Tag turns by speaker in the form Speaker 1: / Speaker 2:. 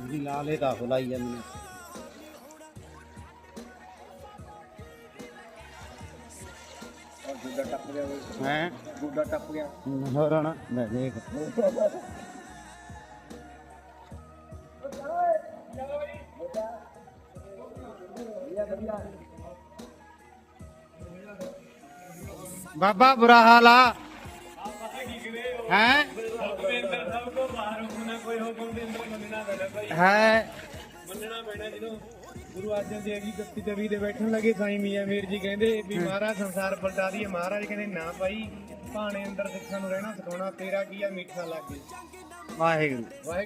Speaker 1: ਜੀ ਲਾ ਲੇ ਤਾਂ ਲਾਈ ਜਾਂਦੇ
Speaker 2: ਗੁੱਡਾ ਟੱਪ ਗਿਆ
Speaker 1: ਹੈ
Speaker 2: ਗੁੱਡਾ ਟੱਪ ਗਿਆ
Speaker 1: ਹੋਰ ਹਣਾ ਲੈ ਦੇਖ ਬਾਬਾ ਬੁਰਾ ਹਾਲ ਆ ਹੈ ਹੈ
Speaker 2: ਮੰਨਣਾ ਪੈਣਾ ਜਦੋਂ ਗੁਰੂ ਅਰਜਨ ਦੇਵ ਜੀ ਗੱਤੀ ਤਵੀ ਦੇ ਬੈਠਣ ਲੱਗੇ ਸਾਈਂ ਮੀਆਂ ਮੀਰ ਜੀ ਕਹਿੰਦੇ ਵੀ ਮਹਾਰਾਜ ਸੰਸਾਰ ਪਲਟਾ ਦਈਏ। ਮਹਾਰਾਜ ਕਹਿੰਦੇ ਨਾ ਭਾਈ ਭਾਣੇ ਅੰਦਰ ਸਿੱਖਾਂ ਨੂੰ ਰਹਿਣਾ ਸਿਖਾਉਣਾ ਤੇਰਾ ਕੀ ਆ ਮਿੱਠਾ ਲੱਗੇ
Speaker 1: ਵਾਹਿਗੁਰੂ
Speaker 2: ਵਾਹਿਗੁਰੂ।